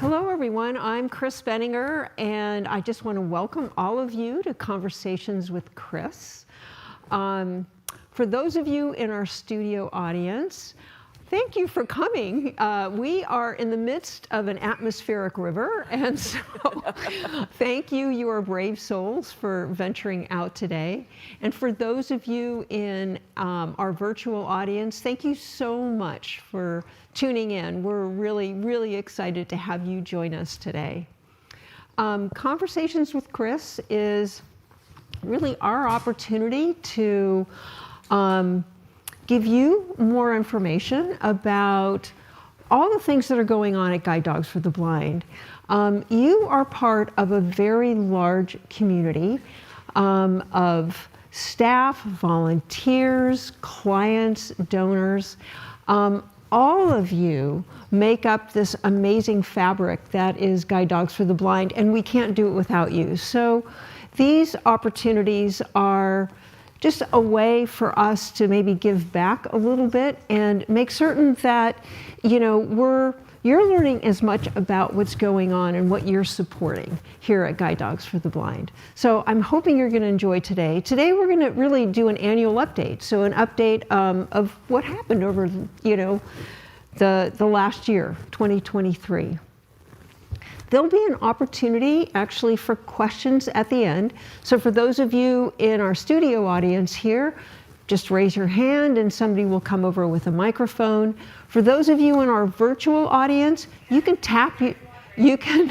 Hello everyone, I'm Chris Benninger, and I just want to welcome all of you to Conversations with Chris. For those of you in our studio audience, thank you for coming. We are in the midst of an atmospheric river, and so thank you, you are brave souls, for venturing out today. And for those of you in our virtual audience, thank you so much for tuning in. We're really, really excited to have you join us today. Conversations with Chris is really our opportunity to give you more information about all the things that are going on at Guide Dogs for the Blind. You are part of a very large community of staff, volunteers, clients, donors. All of you make up this amazing fabric that is Guide Dogs for the Blind, and we can't do it without you. So these opportunities are just a way for us to maybe give back a little bit and make certain that, you know, you're learning as much about what's going on and what you're supporting here at Guide Dogs for the Blind. So I'm hoping you're gonna enjoy today. Today we're gonna really do an annual update. So an update of what happened over, you know, the last year, 2023. There'll be an opportunity actually for questions at the end. So for those of you in our studio audience here, just raise your hand and somebody will come over with a microphone. For those of you in our virtual audience, you can tap, you can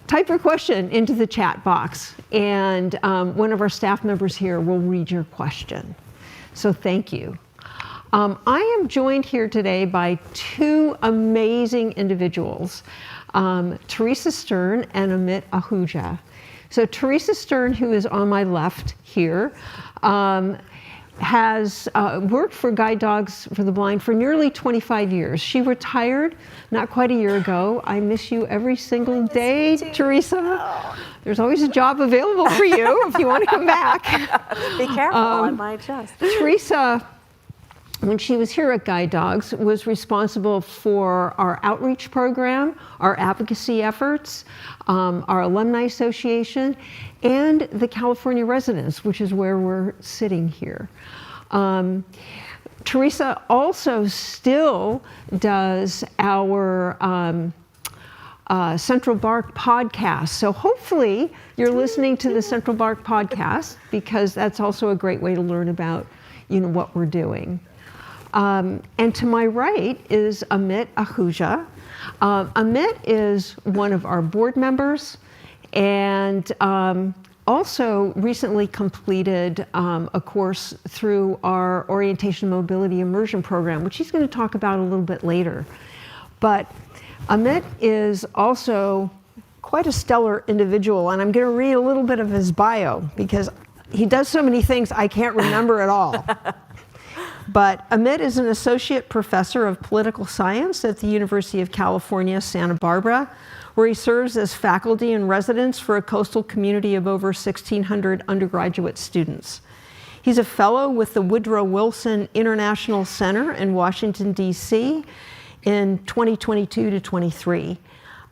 type your question into the chat box, and one of our staff members here will read your question. So thank you. I am joined here today by two amazing individuals, Teresa Stern and Amit Ahuja. So Teresa Stern, who is on my left here, has worked for Guide Dogs for the Blind for nearly 25 years. She retired not quite a year ago. I miss you every single day, Teresa. Oh. There's always a job available for you if you want to come back. Be careful, I might just. Teresa, when she was here at Guide Dogs, was responsible for our outreach program, our advocacy efforts, our alumni association, and the California residence, which is where we're sitting here. Teresa also still does our Central Bark podcast. So hopefully you're listening to the Central Bark podcast, because that's also a great way to learn about, you know, what we're doing. And to my right is Amit Ahuja. Amit is one of our board members, and also recently completed a course through our Orientation Mobility Immersion program, which he's going to talk about a little bit later. But Amit is also quite a stellar individual, and I'm going to read a little bit of his bio, because he does so many things I can't remember at all. But Amit is an associate professor of political science at the University of California, Santa Barbara, where he serves as faculty in residence for a coastal community of over 1,600 undergraduate students. He's a fellow with the Woodrow Wilson International Center in Washington, D.C. in 2022 to 23.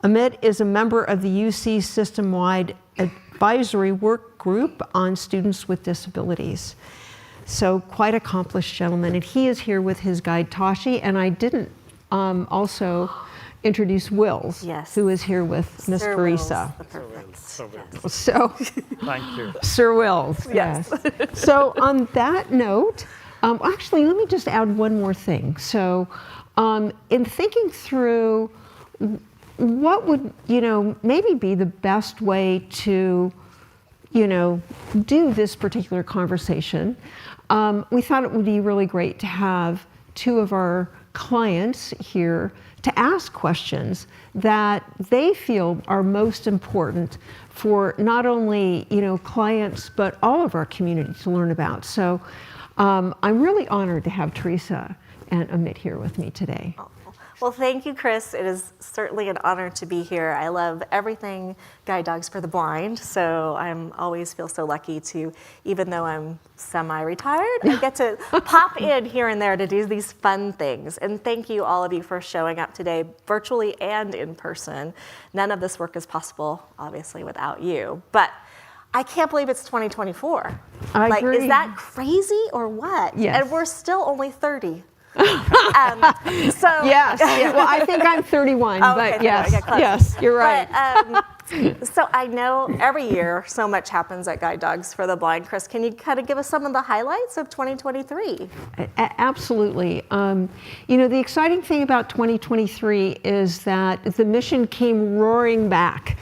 Amit is a member of the UC system-wide advisory work group on students with disabilities. So quite accomplished gentleman, and he is here with his guide Tashi, and I didn't also introduce Wills, yes, who is here with Miss Teresa. So, thank you. Sir Wills, yes. So on that note, actually let me just add one more thing. So in thinking through what would, you know, maybe be the best way to, you know, do this particular conversation, we thought it would be really great to have two of our clients here to ask questions that they feel are most important for not only, you know, clients, but all of our community to learn about. So I'm really honored to have Teresa and Amit here with me today. Well, thank you, Chris. It is certainly an honor to be here. I love everything Guide Dogs for the Blind, so I'm always feel so lucky to, even though I'm semi-retired, I get to pop in here and there to do these fun things. And thank you, all of you, for showing up today, virtually and in person. None of this work is possible, obviously, without you. But I can't believe it's 2024. I agree. Is that crazy or what? Yes. And we're still only 30. So Yes. Yeah. Well, I think I'm 31, Oh, but okay, yes, okay, close. yes, you're right. But, so I know every year so much happens at Guide Dogs for the Blind. Chris, can you kind of give us some of the highlights of 2023? Absolutely. The exciting thing about 2023 is that the mission came roaring back,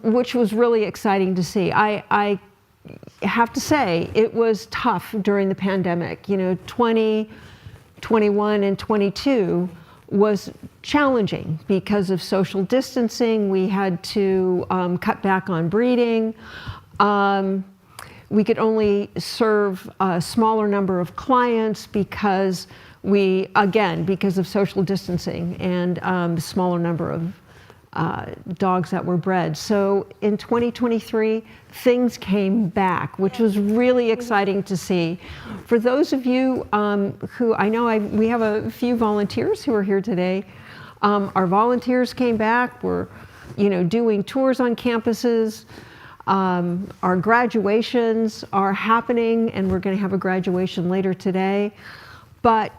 which was really exciting to see. I have to say, it was tough during the pandemic. 20, 21, and 22 was challenging because of social distancing. We had to cut back on breeding. We could only serve a smaller number of clients because of social distancing and a smaller number of dogs that were bred. So in 2023, things came back, which was really exciting to see. For those of you who I know, we have a few volunteers who are here today. Our volunteers came back. We're, doing tours on campuses. Our graduations are happening, and we're going to have a graduation later today. But,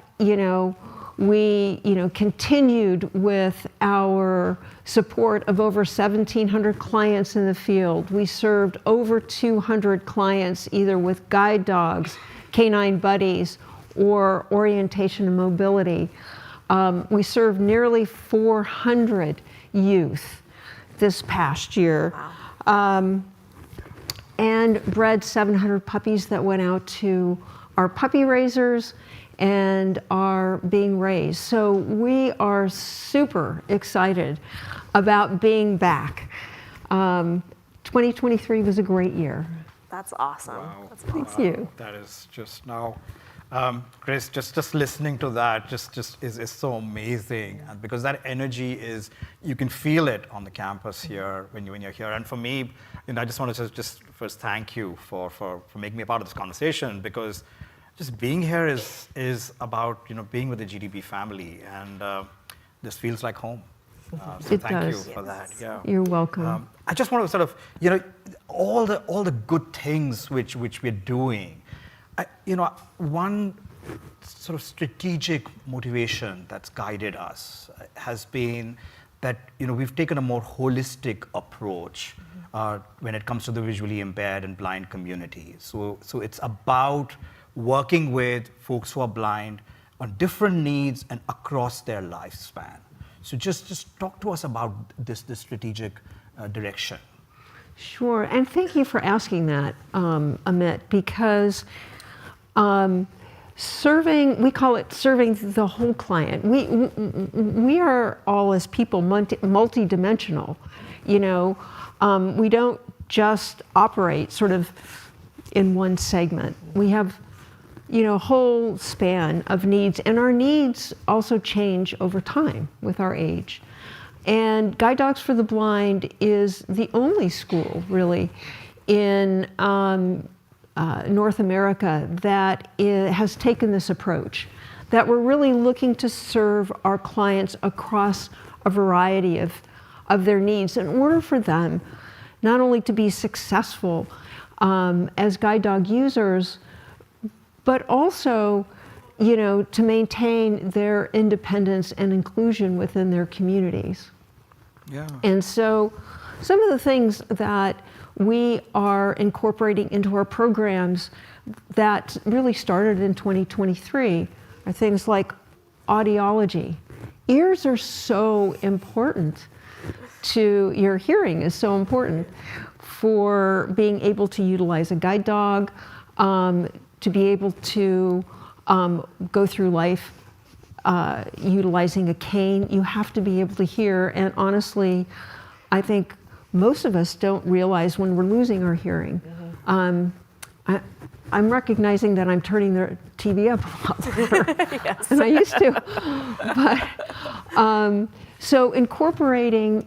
we, continued with our support of over 1,700 clients in the field. We served over 200 clients either with guide dogs, canine buddies, or orientation and mobility. We served nearly 400 youth this past year. Wow. And bred 700 puppies that went out to our puppy raisers and are being raised. So we are super excited about being back. 2023 was a great year. That's awesome. Wow. That's Thank you. That is just now, Grace, just listening to that just is so amazing, and because that energy is, you can feel it on the campus here when you're here. And for me, I just want to just first thank you for making me a part of this conversation, because just being here is about being with the GDB family, and this feels like home. So It thank does. you for that. Yeah. You're welcome. I just want to sort of, all the good things which we're doing. One sort of strategic motivation that's guided us has been that we've taken a more holistic approach when it comes to the visually impaired and blind community. So it's about working with folks who are blind on different needs and across their lifespan. So just talk to us about this strategic direction. Sure, and thank you for asking that, Amit, because we call it serving the whole client. We are all, as people, multidimensional. We don't just operate sort of in one segment. We have a whole span of needs, and our needs also change over time with our age. And Guide Dogs for the Blind is the only school, really, in North America that has taken this approach, that we're really looking to serve our clients across a variety of their needs in order for them not only to be successful as guide dog users, but also, to maintain their independence and inclusion within their communities. Yeah. And so some of the things that we are incorporating into our programs that really started in 2023 are things like audiology. Ears are so important to your hearing is so important for being able to utilize a guide dog, to be able to go through life utilizing a cane. You have to be able to hear, and honestly, I think most of us don't realize when we're losing our hearing. I'm recognizing that I'm turning the TV up a lot louder than I used to. But so incorporating,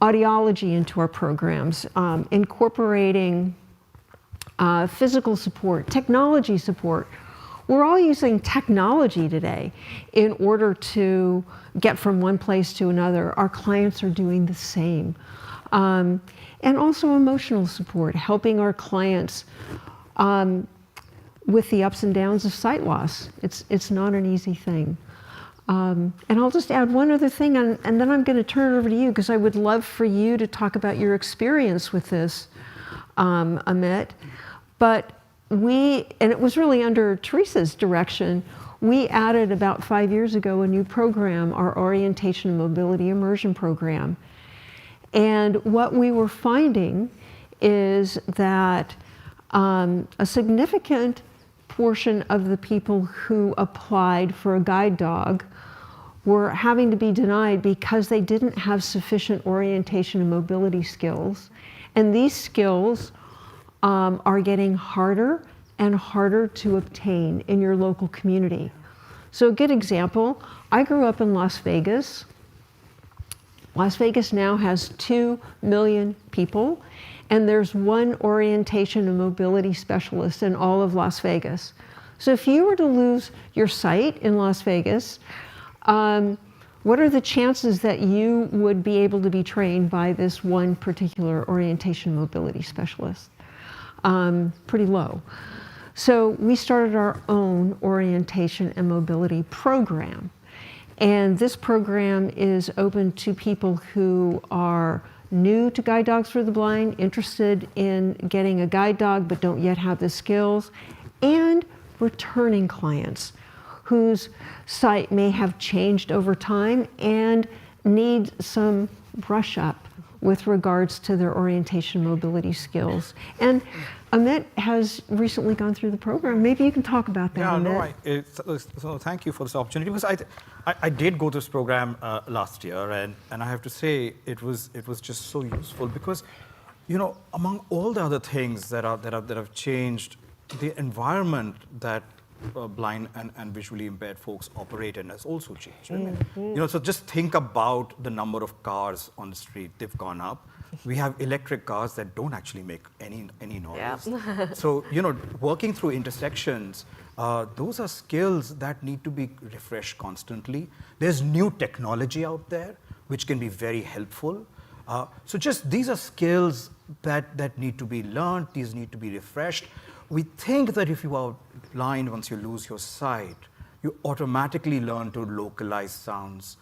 audiology into our programs, incorporating physical support, technology support. We're all using technology today in order to get from one place to another. Our clients are doing the same. And also emotional support, helping our clients with the ups and downs of sight loss. It's not an easy thing. And I'll just add one other thing, and then I'm going to turn it over to you, because I would love for you to talk about your experience with this, Amit. But and it was really under Teresa's direction, we added about 5 years ago a new program, our Orientation and Mobility Immersion Program. And what we were finding is that a significant portion of the people who applied for a guide dog were having to be denied because they didn't have sufficient orientation and mobility skills. And these skills are getting harder and harder to obtain in your local community. So a good example, I grew up in Las Vegas. Las Vegas now has 2 million people, and there's one orientation and mobility specialist in all of Las Vegas. So if you were to lose your sight in Las Vegas, what are the chances that you would be able to be trained by this one particular orientation and mobility specialist? Pretty low. So we started our own orientation and mobility program. And this program is open to people who are new to Guide Dogs for the Blind, interested in getting a guide dog but don't yet have the skills, and returning clients whose sight may have changed over time and need some brush up with regards to their orientation mobility skills. And Amit has recently gone through the program. Maybe you can talk about that, Amit. So thank you for this opportunity, because I did go to this program last year, and I have to say it was just so useful, because among all the other things that have changed, the environment that blind and visually impaired folks operate in has also changed. So just think about the number of cars on the street. They've gone up. We have electric cars that don't actually make any noise. Yeah. So working through intersections, those are skills that need to be refreshed constantly. There's new technology out there which can be very helpful. So just these are skills that need to be learned. These need to be refreshed. We think that if you are blind, once you lose your sight, you automatically learn to localize sounds,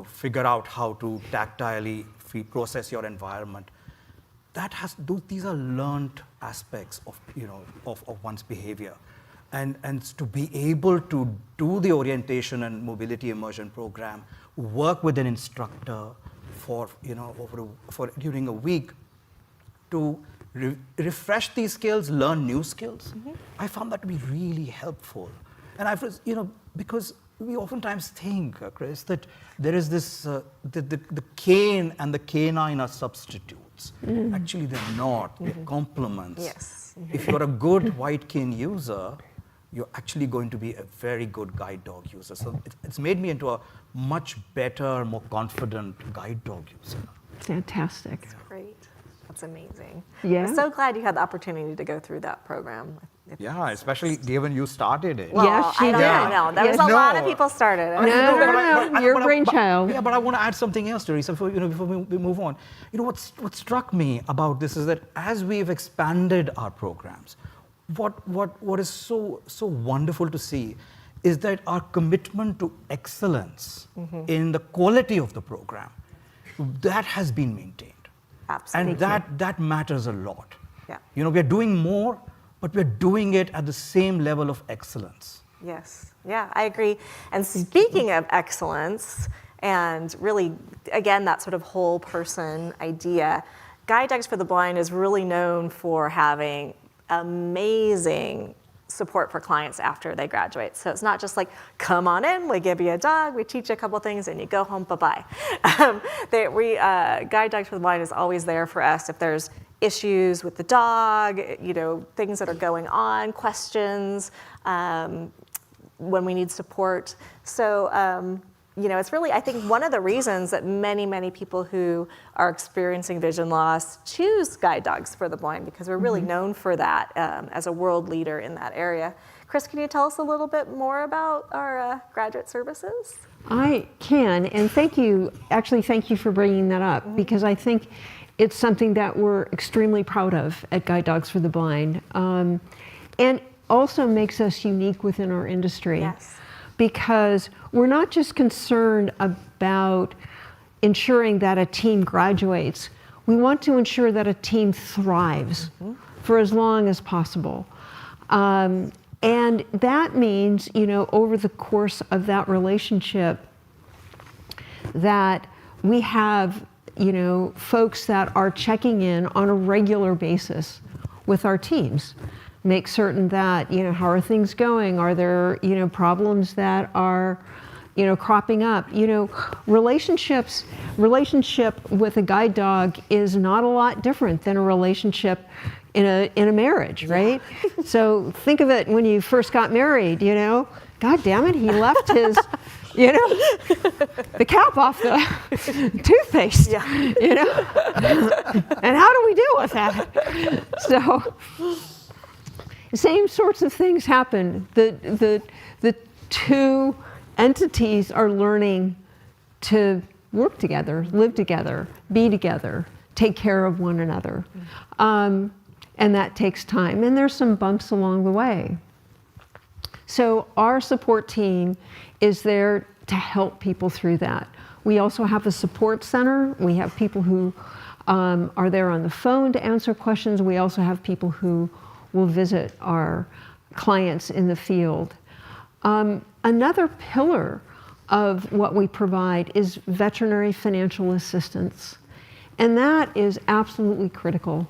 figure out how to tactilely process your environment. These are learned aspects of one's behavior, and to be able to do the orientation and mobility immersion program, work with an instructor during a week to refresh these skills, learn new skills. I found that to be really helpful. And because we oftentimes think, Chris, that there is this, the cane and the canine are substitutes. Actually, they're not. They're complements. Yes. If you're a good white cane user, you're actually going to be a very good guide dog user. So it's made me into a much better, more confident guide dog user. Fantastic. That's great. That's amazing. Yeah. I'm so glad you had the opportunity to go through that program. Yeah, especially given you started it. Well, Yes, she I don't did. know. There was a lot of people started it. No, your brainchild. Yeah, but I want to add something else, Teresa, before we move on. What struck me about this is that as we've expanded our programs, what is so wonderful to see is that our commitment to excellence in the quality of the program, that has been maintained. Absolutely. And that matters a lot. Yeah. We're doing more, but we're doing it at the same level of excellence. Yes. Yeah, I agree. And speaking of excellence, and really, again, that sort of whole person idea, Guide Dogs for the Blind is really known for having amazing support for clients after they graduate. So it's not just like, come on in, we give you a dog, we teach you a couple things, and you go home, bye-bye. Guide Dogs for the Blind is always there for us if there's issues with the dog, things that are going on, questions, when we need support. So, it's really, I think, one of the reasons that many, many people who are experiencing vision loss choose guide dogs for the blind, because we're really known for that as a world leader in that area. Chris, can you tell us a little bit more about our graduate services? I can, and thank you for bringing that up, because I think it's something that we're extremely proud of at Guide Dogs for the Blind, and also makes us unique within our industry. Yes. Because we're not just concerned about ensuring that a team graduates, we want to ensure that a team thrives for as long as possible. And that means, over the course of that relationship, that we have, folks that are checking in on a regular basis with our teams. Make certain that, how are things going? Are there, problems that are, cropping up? Relationship with a guide dog is not a lot different than a relationship in a marriage, right? So think of it when you first got married, God damn it, he left his, the cap off the toothpaste, and how do we deal with that? So, same sorts of things happen. The two entities are learning to work together, live together, be together, take care of one another. And that takes time. And there's some bumps along the way. So our support team is there to help people through that. We also have a support center. We have people who are there on the phone to answer questions. We also have people who will visit our clients in the field. Another pillar of what we provide is veterinary financial assistance. And that is absolutely critical.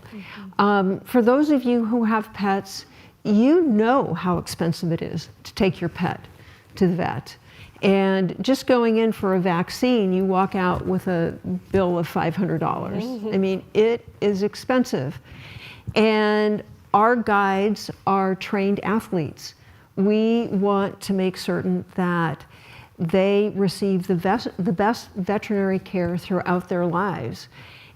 For those of you who have pets, you know how expensive it is to take your pet to the vet. And just going in for a vaccine, you walk out with a bill of $500. I mean, it is expensive. And our guides are trained athletes. We want to make certain that they receive the best veterinary care throughout their lives.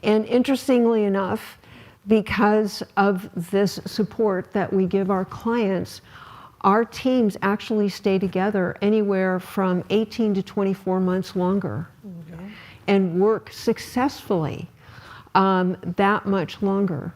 And interestingly enough, because of this support that we give our clients, our teams actually stay together anywhere from 18 to 24 months longer and work successfully that much longer.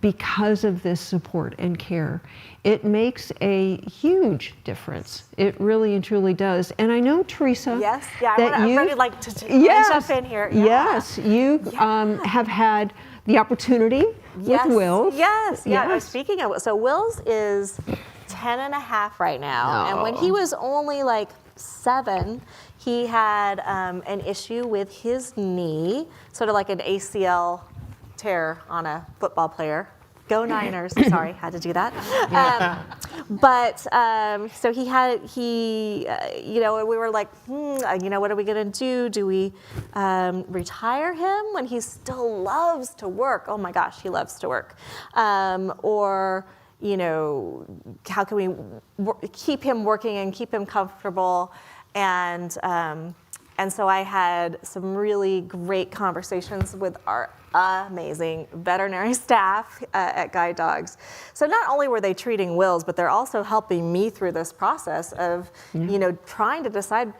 Because of this support and care. It makes a huge difference. It really and truly does. And I know, Teresa, I'm ready to jump in here. Yes, you have had the opportunity with Wills. Yes. Speaking of, so Wills is 10 and a half right now. And when he was only like 7, he had an issue with his knee, sort of like an ACL tear on a football player. Go Niners. Sorry, had to do that. So we were like, what are we going to do? Do we retire him when he still loves to work? Oh my gosh, he loves to work. Or, how can we keep him working and keep him comfortable? And so I had some really great conversations with our amazing veterinary staff at Guide Dogs. So not only were they treating Wills, but they're also helping me through this process of, trying to decide,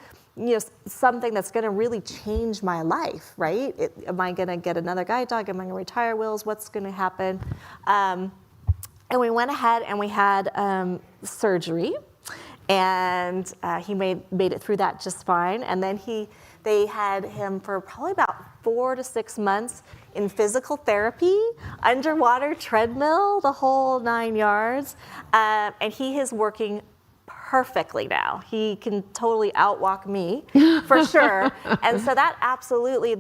something that's going to really change my life, right? Am I going to get another guide dog? Am I going to retire Wills? What's going to happen? And we went ahead and we had surgery. And he made it through that just fine. And then they had him for probably about 4 to 6 months in physical therapy, underwater treadmill, the whole 9 yards. And he is working perfectly now. He can totally outwalk me, for sure. And so that absolutely,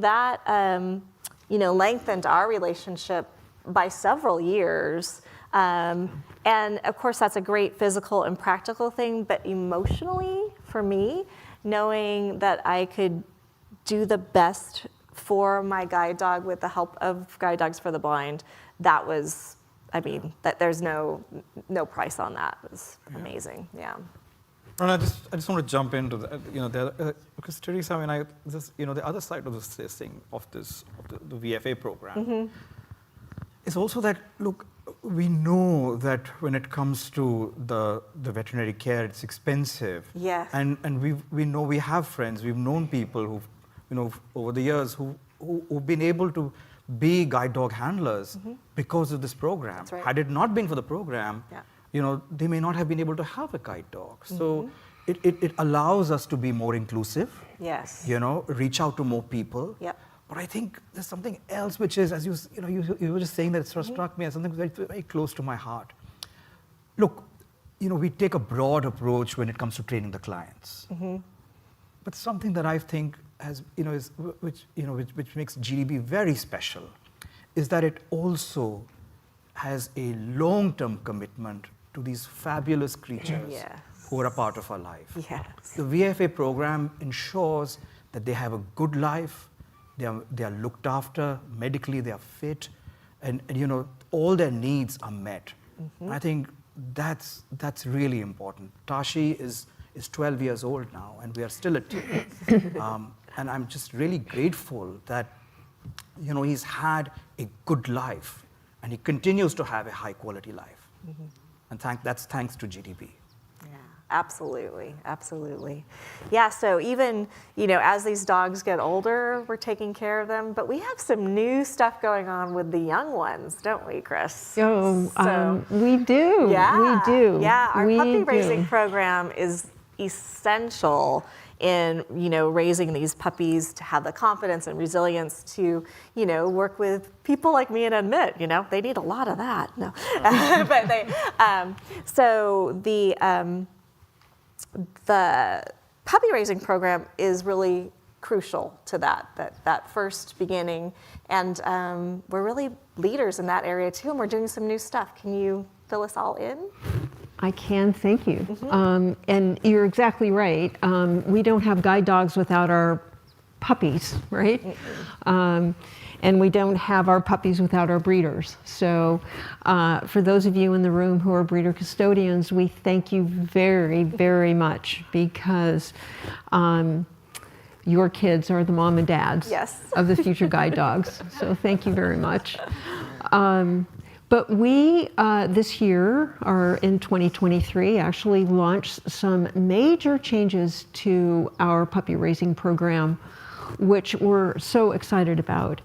lengthened our relationship by several years. And of course, that's a great physical and practical thing, but emotionally, for me, knowing that I could do the best for my guide dog with the help of Guide Dogs for the Blind, that was, I mean, that there's no price on that. It was amazing, yeah. And I just want to jump into the, because Teresa, I mean, the other side of this thing, the VFA program, is also that, look, we know that when it comes to the veterinary care, it's expensive. Yes. And we know, we have friends, we've known people who've, over the years who've been able to be guide dog handlers because of this program. That's right. Had it not been for the program, they may not have been able to have a guide dog. So it allows us to be more inclusive. Yes. Reach out to more people. Yep. But I think there's something else which is, as you were just saying, that it sort of struck me as something very, very close to my heart. Look, we take a broad approach when it comes to training the clients. But something that I think has, which makes GDB very special, is that it also has a long-term commitment to these fabulous creatures who are a part of our life. Yes. The VFA program ensures that they have a good life, they are looked after, medically they are fit, and all their needs are met. I think that's really important. Tashi is 12 years old now, and we are still a team. And I'm just really grateful that he's had a good life, and he continues to have a high quality life. And that's thanks to GDB. Absolutely, absolutely. Yeah, so even, as these dogs get older, we're taking care of them, but we have some new stuff going on with the young ones, don't we, Chris? Oh, we do. Yeah, we do. Yeah, our we puppy do. raising program is essential in, raising these puppies to have the confidence and resilience to, work with people like me and admit, they need a lot of that. No, but so the puppy raising program is really crucial to that first beginning, and we're really leaders in that area too, and we're doing some new stuff. Can you fill us all in? I can, thank you. And you're exactly right. We don't have guide dogs without our puppies, right? And we don't have our puppies without our breeders. So for those of you in the room who are breeder custodians, we thank you very, very much, because your kids are the mom and dads of the future guide dogs. So thank you very much. But we, this year, or in 2023, actually launched some major changes to our puppy raising program, which we're so excited about.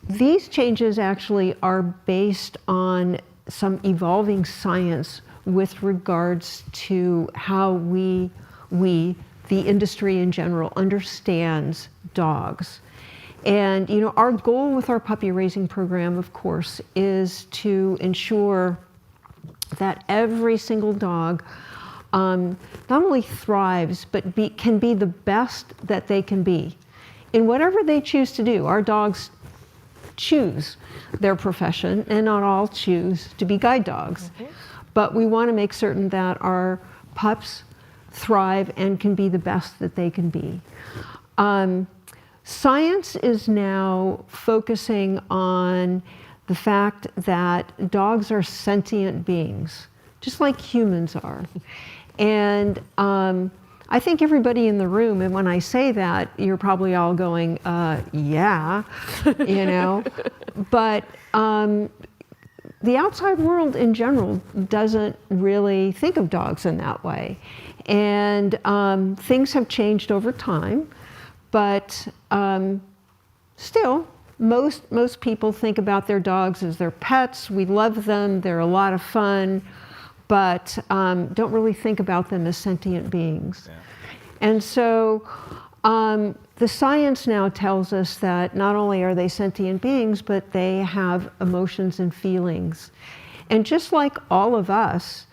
These changes actually are based on some evolving science with regards to how we, the industry in general, understands dogs. And our goal with our puppy raising program, of course, is to ensure that every single dog not only thrives, but can be the best that they can be in whatever they choose to do. Our dogs choose their profession, and not all choose to be guide dogs. But we want to make certain that our pups thrive and can be the best that they can be. Science is now focusing on the fact that dogs are sentient beings, just like humans are. And I think everybody in the room, and when I say that, you're probably all going, yeah, But the outside world in general doesn't really think of dogs in that way. And things have changed over time. But still, most people think about their dogs as their pets. We love them, they're a lot of fun, but don't really think about them as sentient beings. And so the science now tells us that not only are they sentient beings, but they have emotions and feelings. And just like all of us,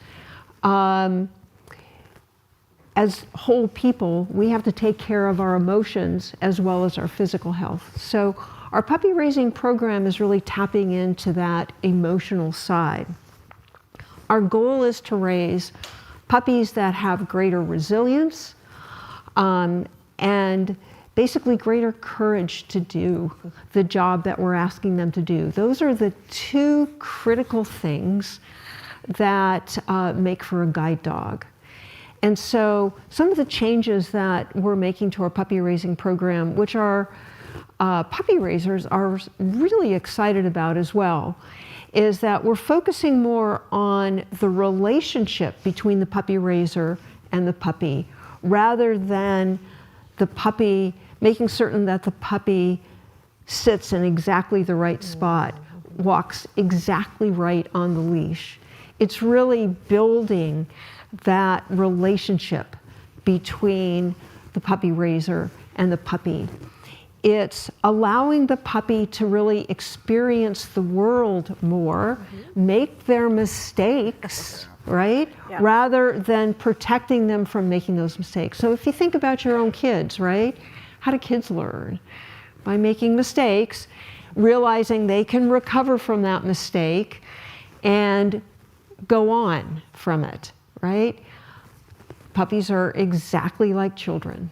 as whole people, we have to take care of our emotions as well as our physical health. So our puppy raising program is really tapping into that emotional side. Our goal is to raise puppies that have greater resilience and basically greater courage to do the job that we're asking them to do. Those are the two critical things that make for a guide dog. And so some of the changes that we're making to our puppy raising program, which our puppy raisers are really excited about as well, is that we're focusing more on the relationship between the puppy raiser and the puppy, rather than the puppy, making certain that the puppy sits in exactly the right spot, walks exactly right on the leash. It's really building that relationship between the puppy raiser and the puppy. It's allowing the puppy to really experience the world more, make their mistakes, right? Yeah. Rather than protecting them from making those mistakes. So if you think about your own kids, right? How do kids learn? By making mistakes, realizing they can recover from that mistake and go on from it, right? Puppies are exactly like children.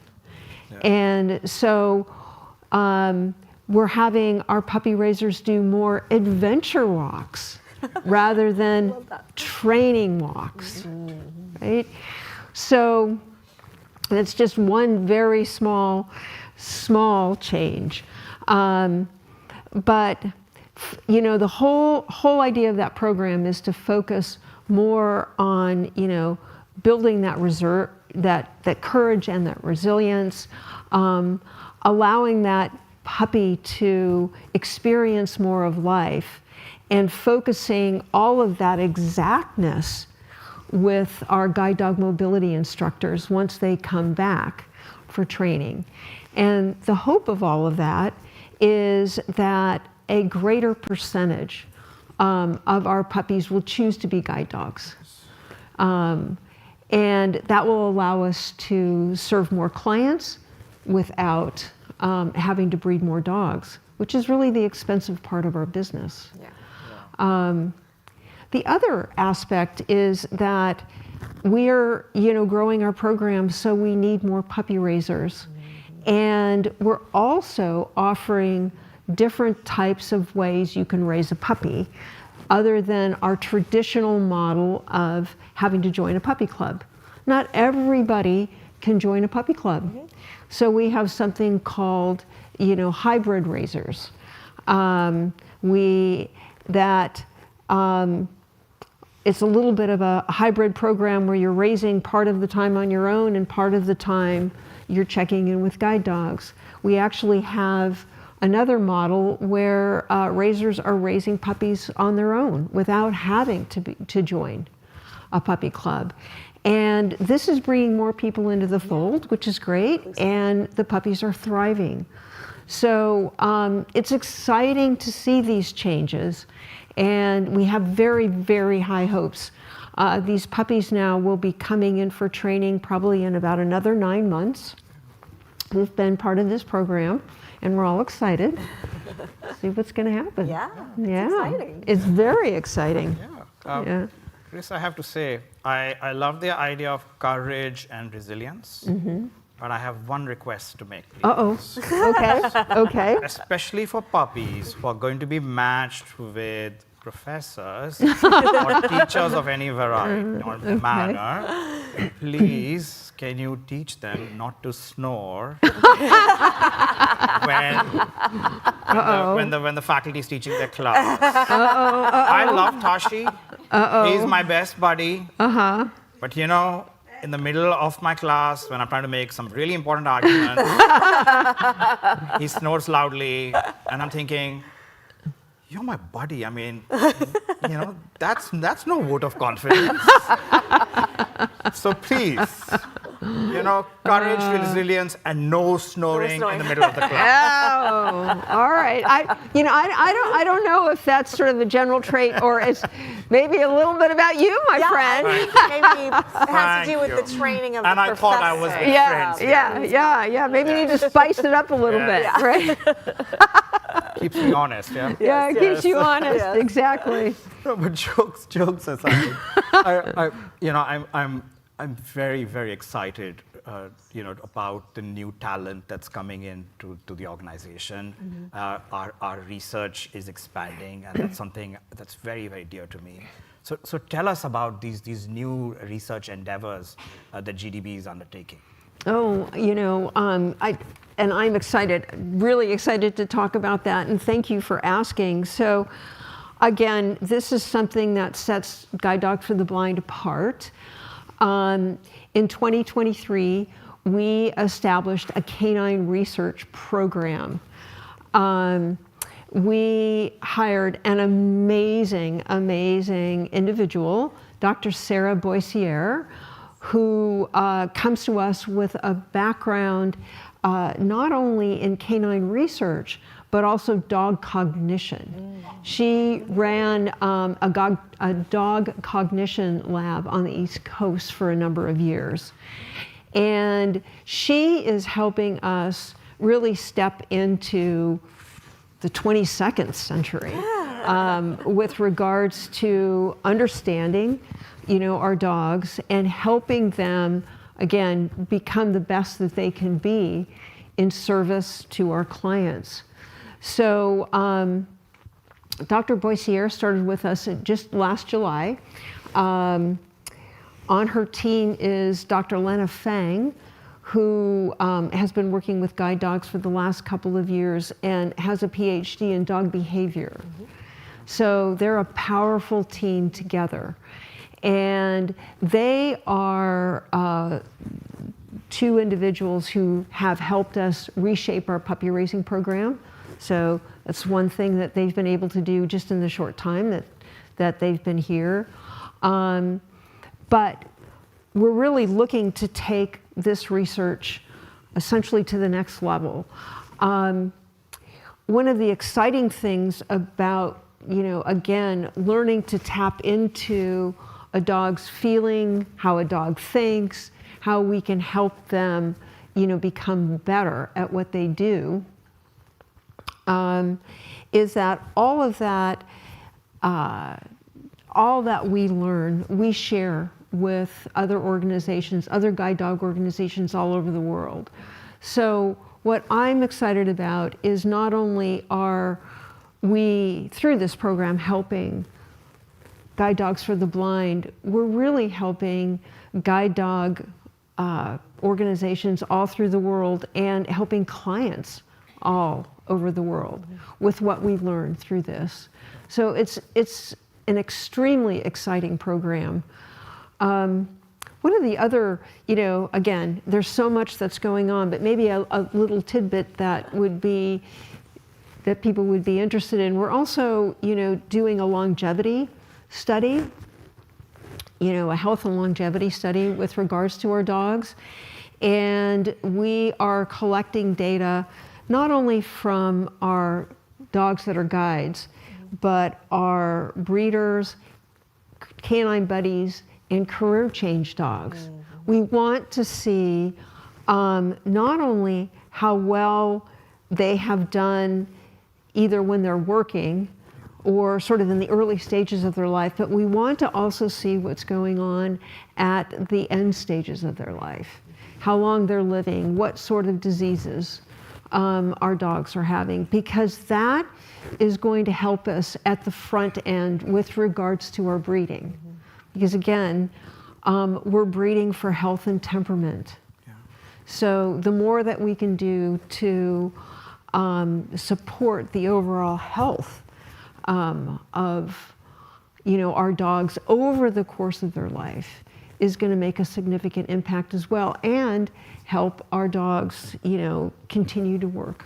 Yeah. And so we're having our puppy raisers do more adventure walks rather than training walks, right? So that's just one very small change. But you know, the whole idea of that program is to focus more on, you know, building that that courage and that resilience, allowing that puppy to experience more of life, and focusing all of that exactness with our guide dog mobility instructors once they come back for training. And the hope of all of that is that a greater percentage of our puppies will choose to be guide dogs. And that will allow us to serve more clients without having to breed more dogs, which is really the expensive part of our business. Yeah. The other aspect is that we're, you know, growing our program, so we need more puppy raisers. And we're also offering different types of ways you can raise a puppy other than our traditional model of having to join a puppy club. Not everybody can join a puppy club. So we have something called, you know, hybrid raisers. It's a little bit of a hybrid program where you're raising part of the time on your own and part of the time you're checking in with guide dogs. We actually have another model where raisers are raising puppies on their own without having to join a puppy club. And this is bringing more people into the fold, which is great, and the puppies are thriving. So it's exciting to see these changes, and we have very, very high hopes. These puppies now will be coming in for training probably in about another 9 months. We've been part of this program, and we're all excited to see what's going to happen. Yeah, Yeah, it's exciting. it's very exciting. Yeah. Yeah. Chris, I have to say, I love the idea of courage and resilience, but I have one request to make. Please. Okay. Especially for puppies who are going to be matched with professors or teachers of any variety or manner, please, can you teach them not to snore when the faculty is teaching their class? I love Tashi. He's my best buddy. But you know, in the middle of my class, when I'm trying to make some really important arguments, he snores loudly, and I'm thinking, you're my buddy. I mean, you know, that's no vote of confidence. So please, you know, courage, resilience, and no snoring in the middle of the class. Oh, all right. I don't know if that's sort of the general trait, or it's maybe a little bit about you, my friend. I think maybe it has to do with the training of and the I professor. thought I was with friends. Yeah. Maybe you need to spice it up a little bit, right? Keeps me honest, yeah? Yeah, it keeps you honest. Yes. Exactly. No, but jokes aside, I'm very, very excited about the new talent that's coming into the organization. Our research is expanding, and that's something that's very, very dear to me. So tell us about these new research endeavors that GDB is undertaking. Oh, I'm excited, really excited to talk about that, and thank you for asking. So, again, this is something that sets Guide Dogs for the Blind apart. In 2023, we established a canine research program. We hired an amazing individual, Dr. Sarah Boissiere, who comes to us with a background not only in canine research, but also dog cognition. She ran a dog cognition lab on the East Coast for a number of years. And she is helping us really step into the 22nd century with regards to understanding, our dogs and helping them, again, become the best that they can be in service to our clients. So Dr. Boissiere started with us just last July. On her team is Dr. Lena Fang, who has been working with guide dogs for the last couple of years and has a PhD in dog behavior. So they're a powerful team together. And they are two individuals who have helped us reshape our puppy raising program. So that's one thing that they've been able to do just in the short time that they've been here. But we're really looking to take this research essentially to the next level. One of the exciting things about, again, learning to tap into a dog's feeling, how a dog thinks, how we can help them, become better at what they do, is that all that we learn, we share with other organizations, other guide dog organizations all over the world. So what I'm excited about is not only are we, through this program, helping Guide Dogs for the Blind, we're really helping guide dog organizations all through the world and helping clients all over the world with what we learned through this. So it's an extremely exciting program. One of the other, again, there's so much that's going on, but maybe a little tidbit that people would be interested in. We're also, doing a longevity study, a health and longevity study with regards to our dogs. And we are collecting data not only from our dogs that are guides, but our breeders, canine buddies, and career change dogs. We want to see not only how well they have done either when they're working or sort of in the early stages of their life, but we want to also see what's going on at the end stages of their life. How long they're living, what sort of diseases our dogs are having, because that is going to help us at the front end with regards to our breeding. Because again, we're breeding for health and temperament. Yeah. So the more that we can do to support the overall health of our dogs over the course of their life is going to make a significant impact as well, and help our dogs continue to work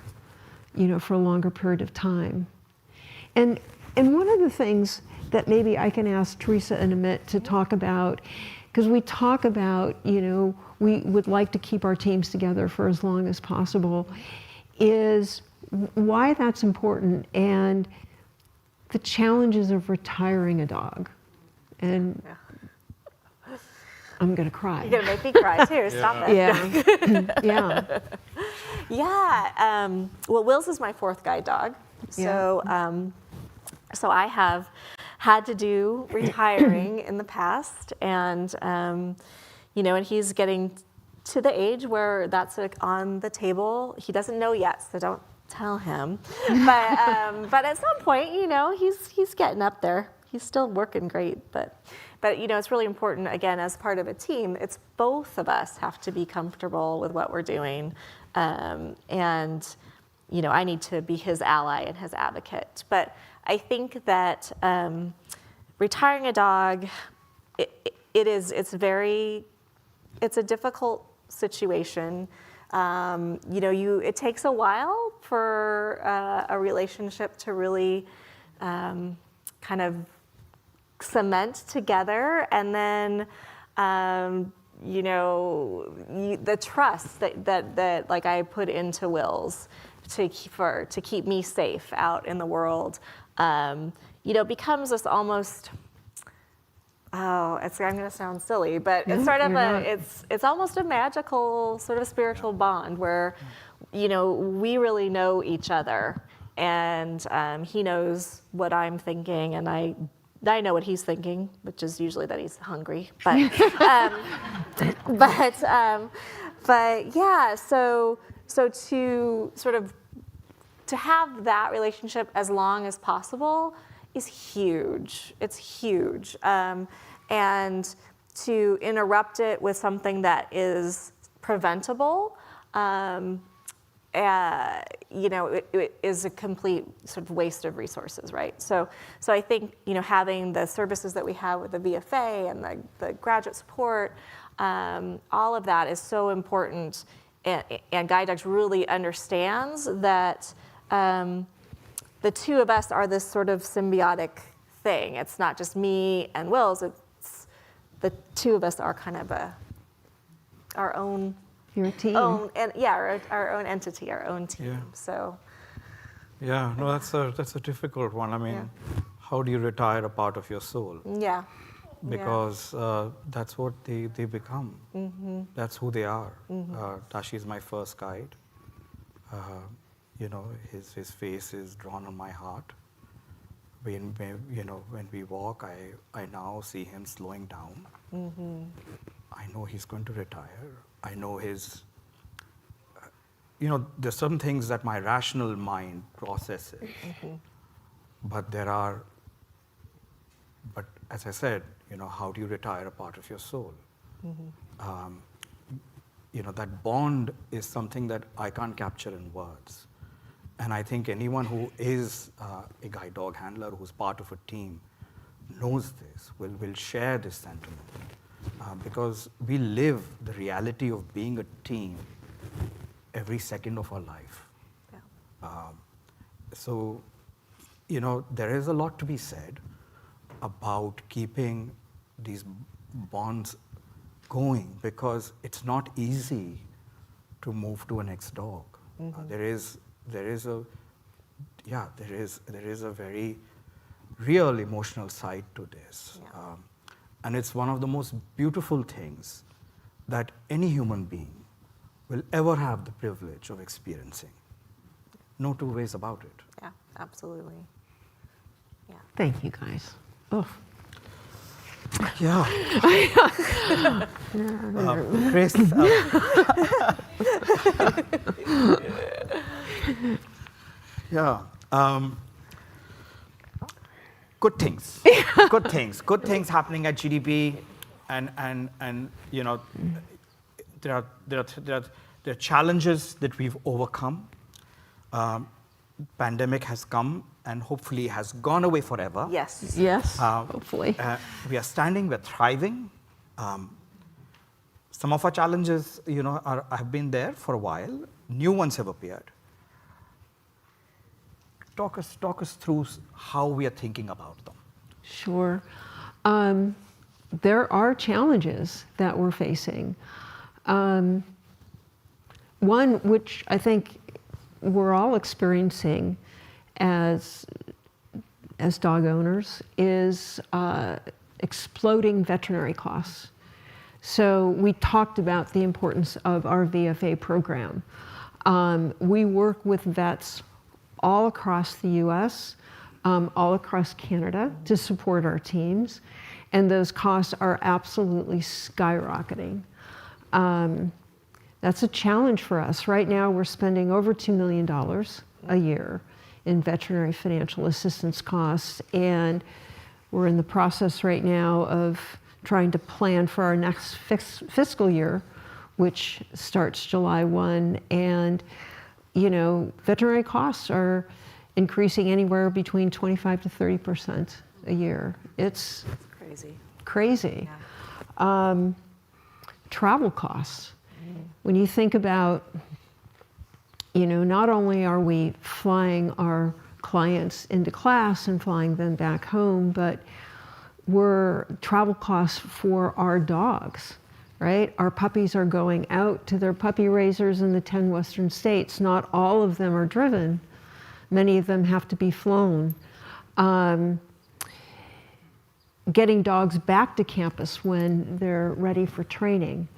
for a longer period of time. And one of the things that maybe I can ask Teresa and Amit to talk about, because we talk about, we would like to keep our teams together for as long as possible, is why that's important and the challenges of retiring a dog. And I'm gonna cry. You're gonna make me cry too, stop it. Yeah. Yeah, well, Will's is my fourth guide dog. So, so I have had to do retiring in the past, and and he's getting to the age where that's like on the table. He doesn't know yet, so don't tell him. But at some point, you know, he's getting up there. He's still working great, but you know, it's really important, again, as part of a team, it's both of us have to be comfortable with what we're doing. And, you know, I need to be his ally and his advocate. But I think that retiring a dog, it's a difficult situation. You know, it takes a while for a relationship to really kind of cement together, and then you know, the trust that like I put into Wills to keep me safe out in the world, you know, becomes this almost. Oh, I'm going to sound silly, but it's sort of it's almost a magical sort of spiritual bond where, you know, we really know each other, and he knows what I'm thinking, and I know what he's thinking, which is usually that he's hungry. But but yeah, so to sort of to have that relationship as long as possible is huge. It's huge. And to interrupt it with something that is preventable, you know, it is a complete sort of waste of resources, right? So I think, you know, having the services that we have with the VFA and the graduate support, all of that is so important. And Guide Dogs really understands that the two of us are this sort of symbiotic thing. It's not just me and Wills. It's the two of us are kind of our own. You're a team. Our own entity, our own team. Yeah. So. Yeah, no, that's a difficult one. I mean, how do you retire a part of your soul? Yeah. Because that's what they become. Mm-hmm. That's who they are. Mm-hmm. Tashi is my first guide. You know, his face is drawn on my heart. When we walk, I now see him slowing down. Mm-hmm. I know he's going to retire. I know his. You know, there's some things that my rational mind processes, mm-hmm. but as I said, you know, how do you retire a part of your soul? Mm-hmm. You know, that bond is something that I can't capture in words. And I think anyone who is a guide dog handler, who's part of a team, knows this, will share this sentiment. Because we live the reality of being a team every second of our life. Yeah. So, you know, there is a lot to be said about keeping these bonds going, because it's not easy to move to a next dog. Mm-hmm. There is a very real emotional side to this. Yeah. And it's one of the most beautiful things that any human being will ever have the privilege of experiencing. No two ways about it. Yeah, absolutely. Yeah. Thank you, guys. Oh. Yeah. Chris. Yeah. Good things. Good things happening at GDP, and you know, there are challenges that we've overcome. Pandemic has come and hopefully has gone away forever. Yes. Hopefully. We are standing, we're thriving. Some of our challenges, you know, have been there for a while. New ones have appeared. Talk us through how we are thinking about them. Sure. There are challenges that we're facing. One which I think we're all experiencing as dog owners is exploding veterinary costs. So we talked about the importance of our VFA program. We work with vets all across the US, all across Canada to support our teams, and those costs are absolutely skyrocketing. That's a challenge for us. Right now, we're spending over $2 million a year in veterinary financial assistance costs, and we're in the process right now of trying to plan for our next fiscal year, which starts July 1. And, you know, veterinary costs are increasing anywhere between 25 to 30% a year. It's crazy. Yeah. Travel costs. When you think about, you know, not only are we flying our clients into class and flying them back home, but we're travel costs for our dogs, right? Our puppies are going out to their puppy raisers in the 10 western states. Not all of them are driven. Many of them have to be flown. Getting dogs back to campus when they're ready for training.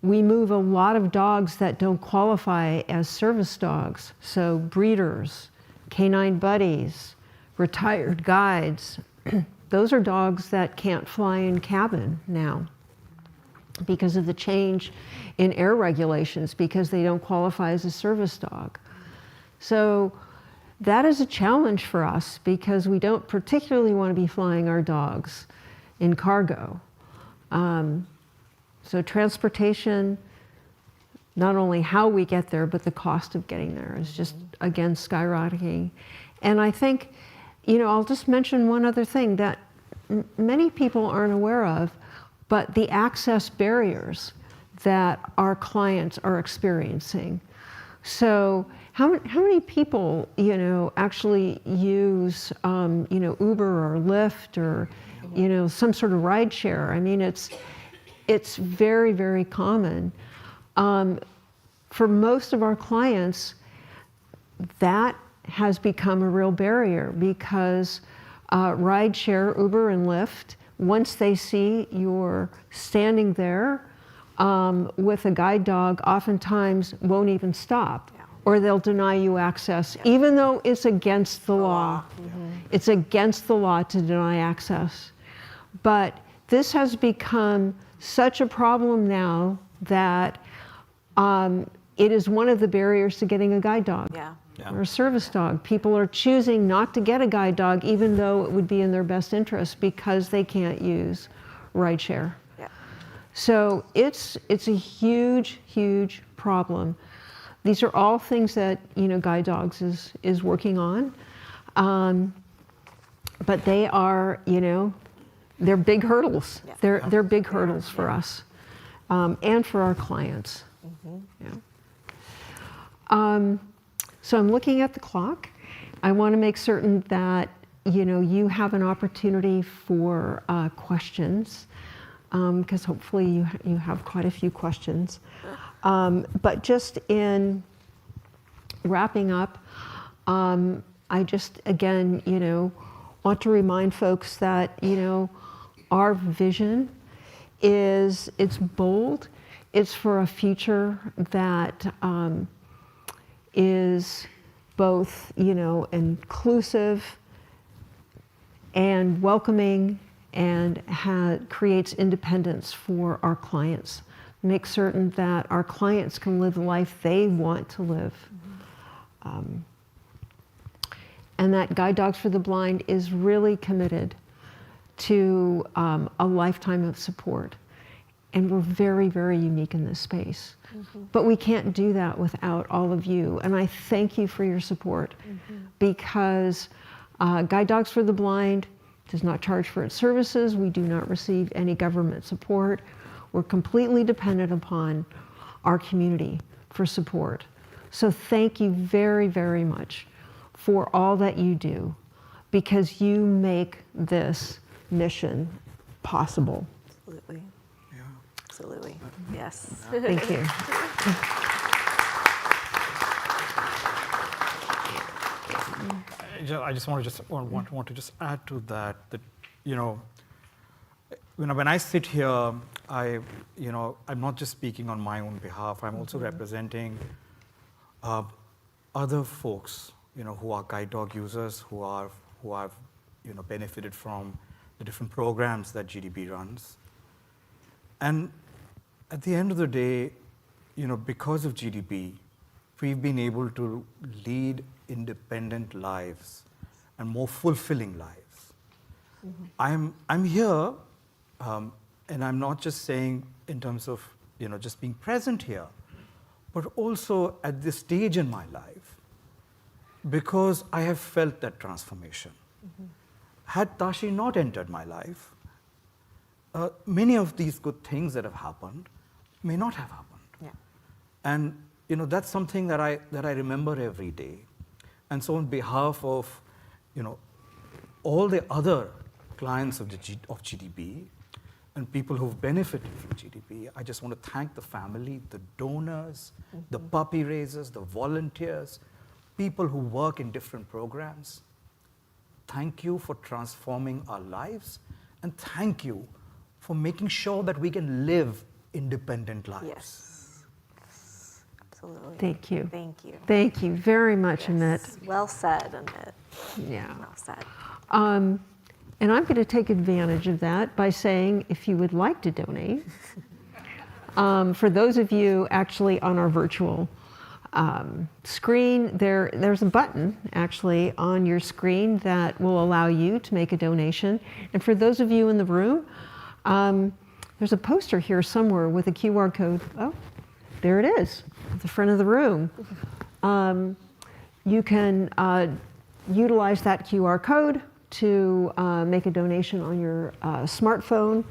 We move a lot of dogs that don't qualify as service dogs. So breeders, canine buddies, retired guides. Those are dogs that can't fly in cabin now because of the change in air regulations, because they don't qualify as a service dog. So that is a challenge for us because we don't particularly want to be flying our dogs in cargo. So transportation, not only how we get there, but the cost of getting there is just, again, skyrocketing. And I think, you know, I'll just mention one other thing that many people aren't aware of, but the access barriers that our clients are experiencing. So how many people, you know, actually use, you know, Uber or Lyft or, you know, some sort of ride share? I mean, it's very, very common. For most of our clients, that has become a real barrier because rideshare, Uber and Lyft, once they see you're standing there with a guide dog, oftentimes won't even stop, or they'll deny you access, even though it's against the law. It's against the law to deny access. But this has become such a problem now that it is one of the barriers to getting a guide dog. Or a service dog. People are choosing not to get a guide dog even though it would be in their best interest because they can't use rideshare. So it's a huge, huge problem. These are all things that, you know, Guide Dogs is working on. But they are, you know, they're big hurdles. They're big hurdles for us and for our clients. So I'm looking at the clock. I want to make certain that, you know, you have an opportunity for questions, because hopefully you have quite a few questions. But just in wrapping up, I just, again, you know, want to remind folks that, you know, our vision it's bold. It's for a future that is both, you know, inclusive and welcoming and creates independence for our clients. Make certain that our clients can live the life they want to live. And that Guide Dogs for the Blind is really committed to a lifetime of support. And we're very, very unique in this space. But we can't do that without all of you. And I thank you for your support because Guide Dogs for the Blind does not charge for its services. We do not receive any government support. We're completely dependent upon our community for support. So thank you very, very much for all that you do because you make this mission possible. Absolutely. Absolutely. Yes. Thank you. I just want to just add to that you know when I sit here, I'm not just speaking on my own behalf. I'm also representing other folks, you know, who are guide dog users, who have you know benefited from the different programs that GDB runs, and at the end of the day, because of GDP, we've been able to lead independent lives and more fulfilling lives. I'm here, and I'm not just saying in terms of just being present here, but also at this stage in my life, because I have felt that transformation. Had Tashi not entered my life, many of these good things that have happened may not have happened. Yeah. And that's something that I remember every day. And so on behalf of all the other clients of GDP and people who've benefited from GDP, I just want to thank the family, the donors, the puppy raisers, the volunteers, people who work in different programs. Thank you for transforming our lives, and thank you for making sure that we can live independent lives. Yes. Absolutely. Thank you. Thank you. Thank you very much, Amit. Well said, Amit. Yeah. Well said. And I'm going to take advantage of that by saying, if you would like to donate, for those of you actually on our virtual screen, there's a button actually on your screen that will allow you to make a donation. And for those of you in the room, there's a poster here somewhere with a QR code. Oh, there it is, at the front of the room. You can utilize that QR code to make a donation on your smartphone,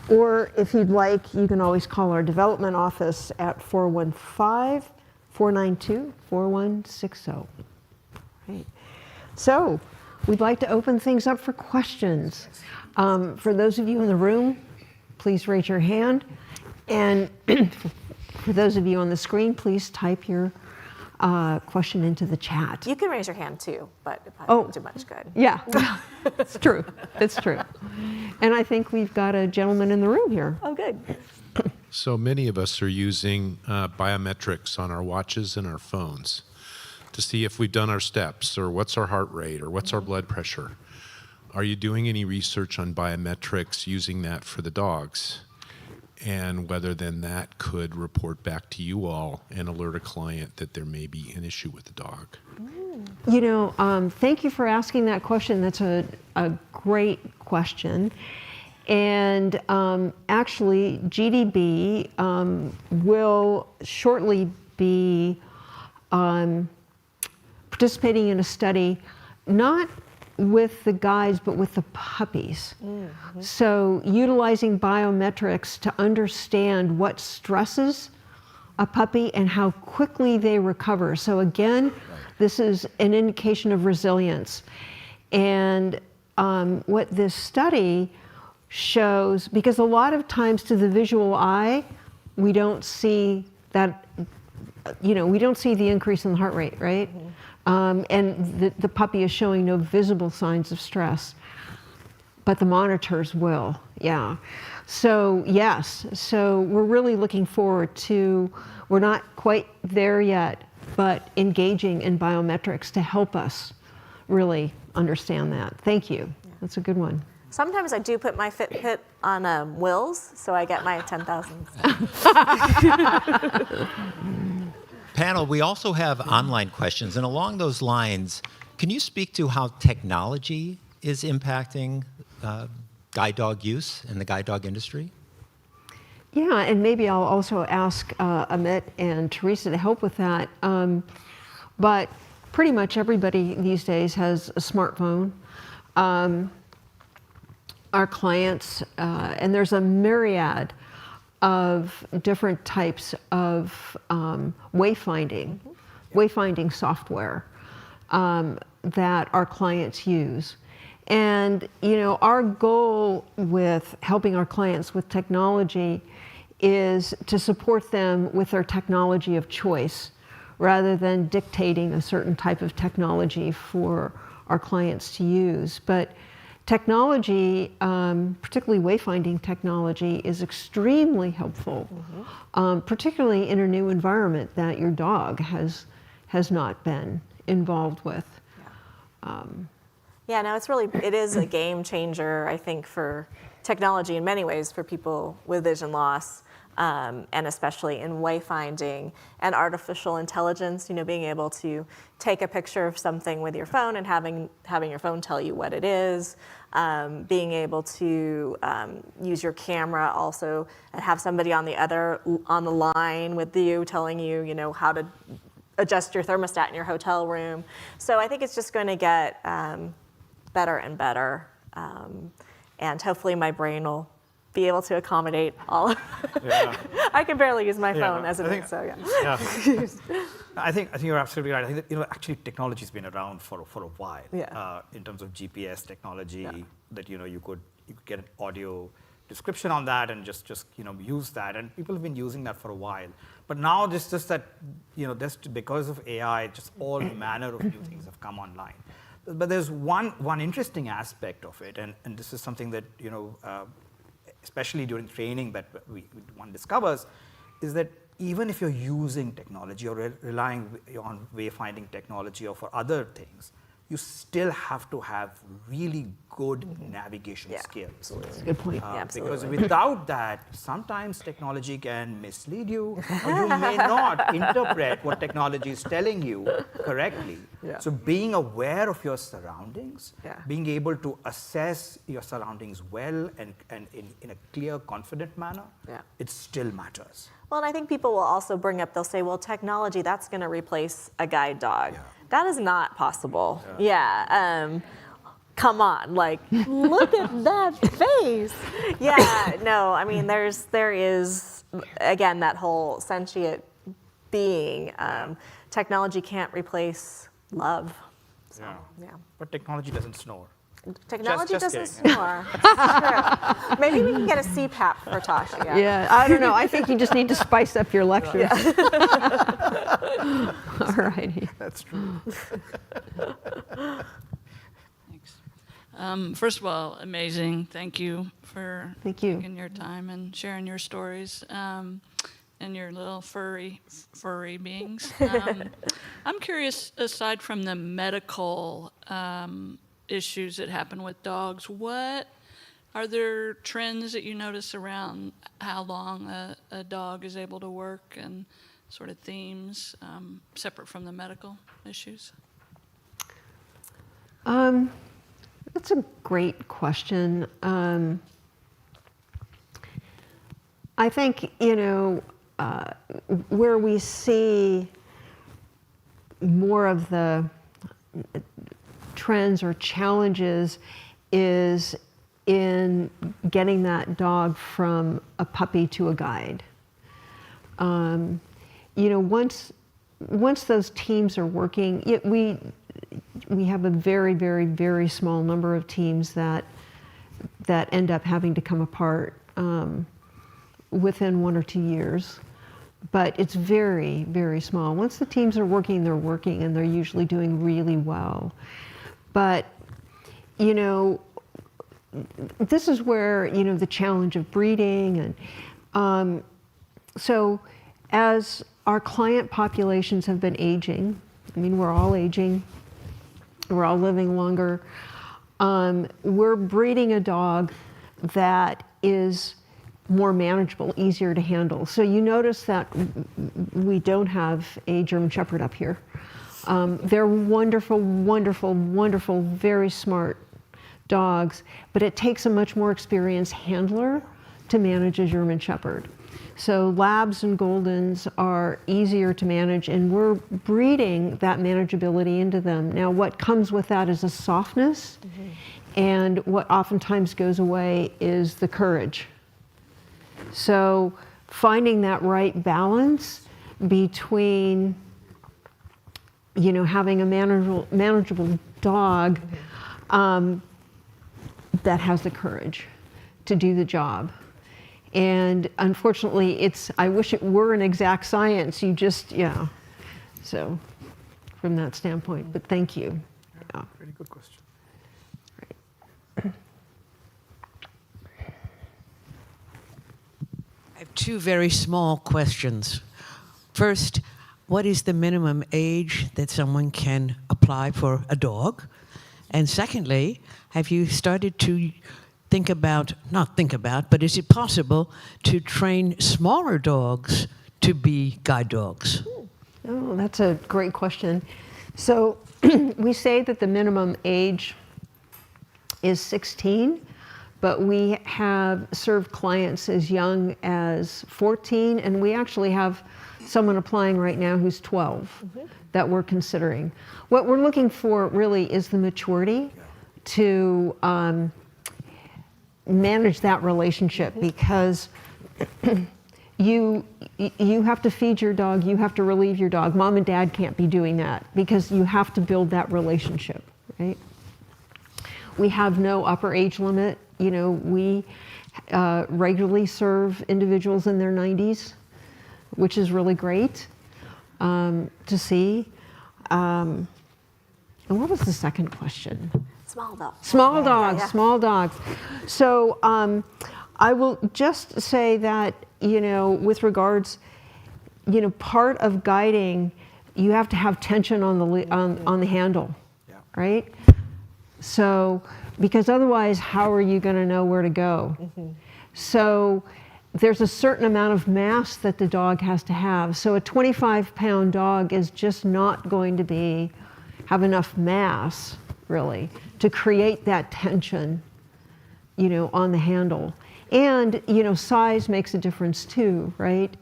or if you'd like, you can always call our development office at 415-492-4160. Right. So we'd like to open things up for questions. For those of you in the room, please raise your hand. And for those of you on the screen, please type your question into the chat. You can raise your hand too, but it probably won't do much good. Yeah, it's true. It's true. And I think we've got a gentleman in the room here. Oh, good. So many of us are using biometrics on our watches and our phones to see if we've done our steps, or what's our heart rate, or what's our blood pressure. Are you doing any research on biometrics using that for the dogs? And whether then that could report back to you all and alert a client that there may be an issue with the dog? Thank you for asking that question. That's a great question. And actually, GDB will shortly be participating in a study, not with the guides, but with the puppies. Mm-hmm. So utilizing biometrics to understand what stresses a puppy and how quickly they recover. So again, this is an indication of resilience. And what this study shows, because a lot of times to the visual eye, we don't see that, we don't see the increase in the heart rate, right? Mm-hmm. And the puppy is showing no visible signs of stress, but the monitors will, yeah. So yes, so we're really looking forward to, we're not quite there yet, but engaging in biometrics to help us really understand that. Thank you, that's a good one. Sometimes I do put my Fitbit on Will's, so I get my 10,000. Panel, we also have online questions, and along those lines, can you speak to how technology is impacting guide dog use in the guide dog industry? Yeah, and maybe I'll also ask Amit and Teresa to help with that. But pretty much everybody these days has a smartphone. Our clients, and there's a myriad of different types of wayfinding software that our clients use. And our goal with helping our clients with technology is to support them with their technology of choice, rather than dictating a certain type of technology for our clients to use. But technology, particularly wayfinding technology, is extremely helpful, particularly in a new environment that your dog has not been involved with. Yeah, no, it is a game changer, I think, for technology in many ways for people with vision loss. and especially in wayfinding and artificial intelligence, being able to take a picture of something with your phone and having your phone tell you what it is, being able to use your camera also and have somebody on the line with you telling you, how to adjust your thermostat in your hotel room. So I think it's just going to get better and better, and hopefully my brain will be able to accommodate all of it. Yeah. I can barely use my phone Yeah, as it I think- is, so yeah. Yeah. I think you're absolutely right. I think that, actually technology's been around for a while. Yeah. In terms of GPS technology, that you could get an audio description on that and just use that, and people have been using that for a while. But now just that just because of AI, just all manner of new things have come online. But there's one interesting aspect of it, and this is something that especially during training that one discovers, is that even if you're using technology or relying on wayfinding technology or for other things, you still have to have really good navigation skills. Good point. Because without that, sometimes technology can mislead you, or you may not interpret what technology is telling you correctly. Yeah. So being aware of your surroundings, Yeah. being able to assess your surroundings well and in a clear, confident manner, it still matters. Well, and I think people will also bring up, they'll say, well, technology, that's going to replace a guide dog. Yeah. That is not possible. Yeah. Come on, look at that face. Yeah, no, I mean, there is, again, that whole sentient being. Technology can't replace love. So, yeah. But technology doesn't snore. Technology Just doesn't kidding. snore. It's true. Maybe we can get a CPAP for Tasha. Yeah, I don't know. I think you just need to spice up your lectures. All righty. That's true. Thanks. First of all, amazing. Thank you for Thank you. taking your time and sharing your stories and your little furry beings. I'm curious, aside from the medical issues that happen with dogs, what are there trends that you notice around how long a dog is able to work and sort of themes separate from the medical issues? That's a great question. I think, where we see more of the trends or challenges is in getting that dog from a puppy to a guide. Once those teams are working, we have a very, very, very small number of teams that end up having to come apart within 1 or 2 years. But it's very, very small. Once the teams are working, they're working, and they're usually doing really well. But, this is where, the challenge of breeding. And so as our client populations have been aging, we're all aging, we're all living longer, we're breeding a dog that is more manageable, easier to handle. So you notice that we don't have a German Shepherd up here. They're wonderful, wonderful, wonderful, very smart dogs, but it takes a much more experienced handler to manage a German Shepherd. So Labs and Goldens are easier to manage, and we're breeding that manageability into them. Now, what comes with that is a softness, and what oftentimes goes away is the courage. So finding that right balance between, having a manageable dog that has the courage to do the job. And unfortunately, I wish it were an exact science. So from that standpoint, but thank you. Yeah. Very good question. I have 2 very small questions. First, what is the minimum age that someone can apply for a dog? And secondly, have you started to but is it possible to train smaller dogs to be guide dogs? Oh, that's a great question. So we say that the minimum age is 16, but we have served clients as young as 14, and we actually have someone applying right now who's 12 that we're considering. What we're looking for really is the maturity to manage that relationship, because you have to feed your dog, you have to relieve your dog. Mom and dad can't be doing that because you have to build that relationship, right? We have no upper age limit. You know, we regularly serve individuals in their 90s, which is really great to see. And what was the second question? Small dogs. Small dogs, Yeah. small dogs. So I will just say that, you know, with regards, you know, part of guiding, you have to have tension on the handle, right? So, because otherwise, how are you going to know where to go? So there's a certain amount of mass that the dog has to have. So a 25-pound dog is just not going to have enough mass, really, to create that tension, you know, on the handle. And, you know, size makes a difference too, right?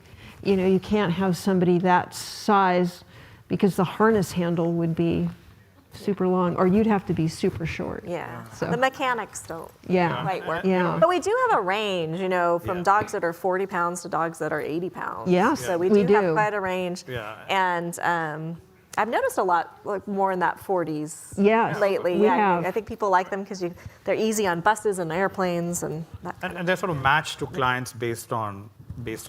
You know, you can't have somebody that size because the harness handle would be super long, or you'd have to be super short. Yeah. So The mechanics don't yeah, quite work. yeah. But we do have a range, you know, from dogs that are 40 pounds to dogs that are 80 pounds. Yes, So we we do have do. quite a range. Yeah. And I've noticed a lot like more in that 40s Yes, lately. we Yeah, have. I think people like them because they're easy on buses and airplanes and that kind And they're sort of matched to clients based on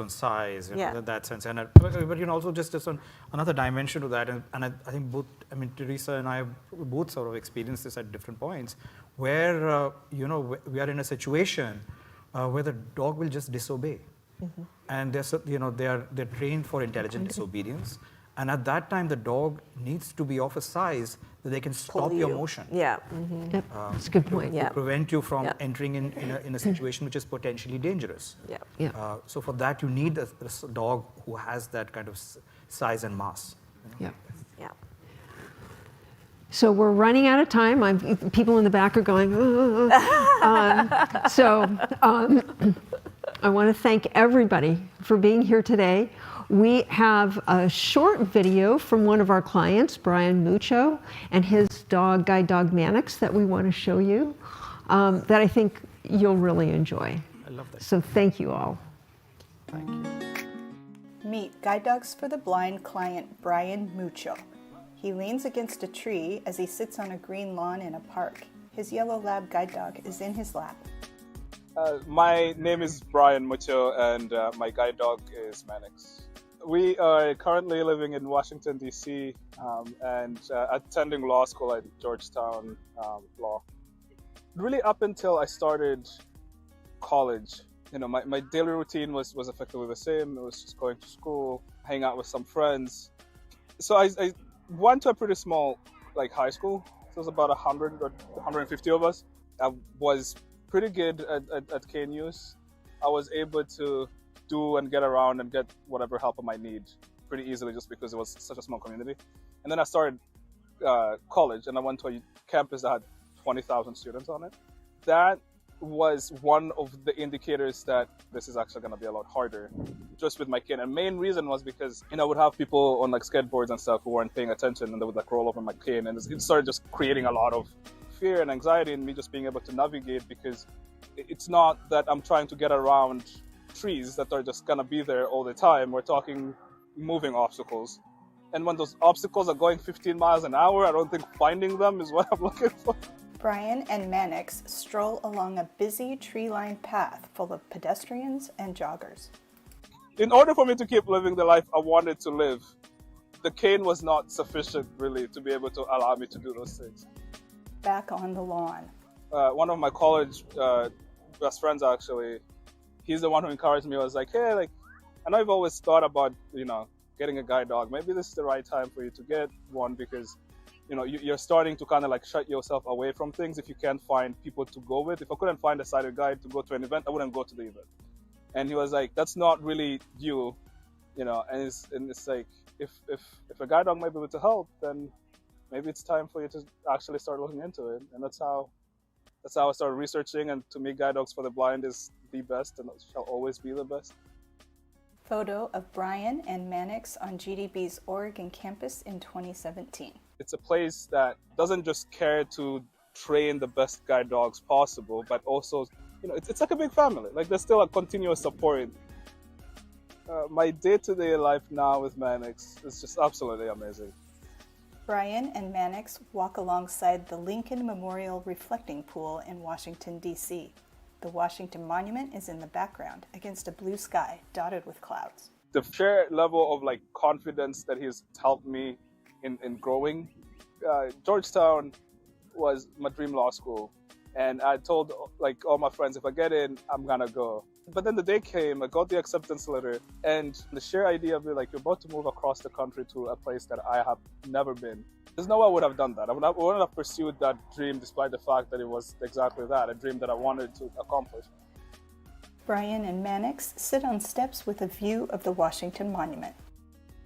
size, you know, Yeah. in that sense. And but you know, also just on another dimension to that, and I think both, I mean, Teresa and I both sort of experienced this at different points, where you know, we are in a situation where the dog will just disobey, and they're trained for intelligent disobedience. And at that time, the dog needs to be of a size that they can stop your you. motion. Yeah. Yep, that's a good point. Yeah. To prevent you from Yep. entering in a situation which is potentially dangerous. Yeah. Yeah. So for that, you need a dog who has that kind of size and mass. Yeah. Yeah. So we're running out of time. People in the back are going, I want to thank everybody for being here today. We have a short video from one of our clients, Brian Mucho, and his dog, guide dog Mannix, that we want to show you, that I think you'll really enjoy. I love that. So thank you all. Thank you. Meet Guide Dogs for the Blind client Brian Mucho. He leans against a tree as he sits on a green lawn in a park. His yellow lab guide dog is in his lap. My name is Brian Mucho, and my guide dog is Mannix. We are currently living in Washington, D.C., and attending law school at Georgetown Law. Really, up until I started college, you know, my daily routine was effectively the same. It was just going to school, hang out with some friends. So I went to a pretty small, like, high school. So it was about 100 or 150 of us. I was pretty good at KNUs. I was able to do and get around and get whatever help I might need pretty easily, just because it was such a small community. And then I started college, and I went to a campus that had 20,000 students on it. That was one of the indicators that this is actually going to be a lot harder, just with my cane. And main reason was because, you know, I would have people on like skateboards and stuff who weren't paying attention, and they would like roll over my cane, and it started just creating a lot of fear and anxiety in me just being able to navigate, because it's not that I'm trying to get around trees that are just gonna be there all the time. We're talking moving obstacles. And when those obstacles are going 15 miles an hour, I don't think finding them is what I'm looking for. Brian and Mannix stroll along a busy tree-lined path full of pedestrians and joggers. In order for me to keep living the life I wanted to live, the cane was not sufficient really to be able to allow me to do those things. Back on the lawn. One of my college best friends, actually, he's the one who encouraged me. I was like, hey, like, I know you've always thought about, you know, getting a guide dog. Maybe this is the right time for you to get one, because you're starting to kind of like shut yourself away from things if you can't find people to go with. If I couldn't find a sighted guide to go to an event, I wouldn't go to the event. And he was like, that's not really you, and it's like, if a guide dog might be able to help, then maybe it's time for you to actually start looking into it. And that's how I started researching, and to me, Guide Dogs for the Blind is the best and shall always be the best. Photo of Brian and Mannix on GDB's Oregon campus in 2017. It's a place that doesn't just care to train the best guide dogs possible, but also, it's like a big family. Like, there's still a continuous support. My day-to-day life now with Mannix is just absolutely amazing. Brian and Mannix walk alongside the Lincoln Memorial Reflecting Pool in Washington, D.C. The Washington Monument is in the background against a blue sky dotted with clouds. The sheer level of like confidence that he's helped me in growing. Georgetown was my dream law school, and I told like all my friends, if I get in, I'm gonna go. But then the day came, I got the acceptance letter, and the sheer idea of like, you're about to move across the country to a place that I have never been. There's no way I would have done that. I wouldn't have pursued that dream despite the fact that it was exactly that, a dream that I wanted to accomplish. Brian and Mannix sit on steps with a view of the Washington Monument.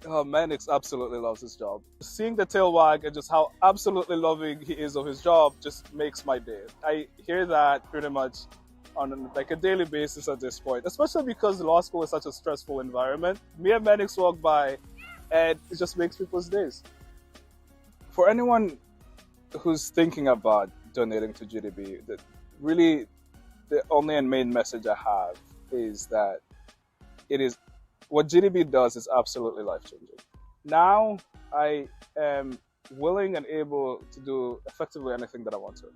Oh, Mannix absolutely loves his job. Seeing the tail wag and just how absolutely loving he is of his job just makes my day. I hear that pretty much on like a daily basis at this point, especially because law school is such a stressful environment. Me and Mannix walk by and it just makes people's days. For anyone who's thinking about donating to GDB, really the only and main message I have is that what GDB does is absolutely life-changing. Now I am willing and able to do effectively anything that I want to.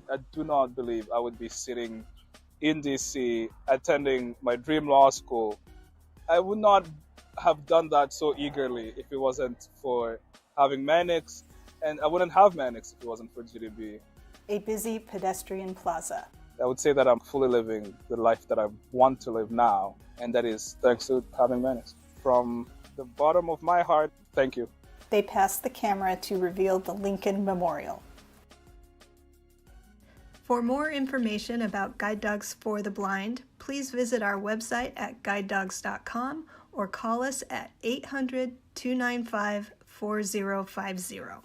I do not believe I would be sitting in DC attending my dream law school. I would not have done that so eagerly if it wasn't for having Mannix, and I wouldn't have Mannix if it wasn't for GDB. A busy pedestrian plaza. I would say that I'm fully living the life that I want to live now, and that is thanks to having Mannix. From the bottom of my heart, thank you. They pass the camera to reveal the Lincoln Memorial. For more information about Guide Dogs for the Blind, please visit our website at guidedogs.com or call us at 800-295-4050.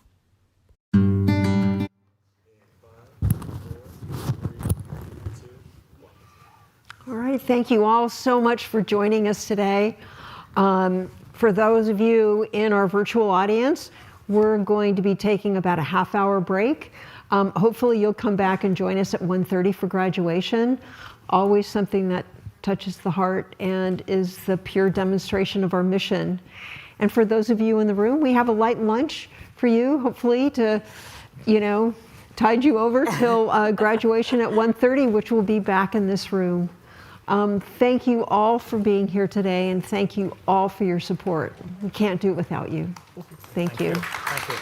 All right, thank you all so much for joining us today. For those of you in our virtual audience, we're going to be taking about a half-hour break. Hopefully you'll come back and join us at 1:30 for graduation. Always something that touches the heart and is the pure demonstration of our mission. And for those of you in the room, we have a light lunch for you, hopefully to, tide you over till graduation at 1:30, which will be back in this room. Thank you all for being here today, and thank you all for your support. We can't do it without you. Thank you. Thank you.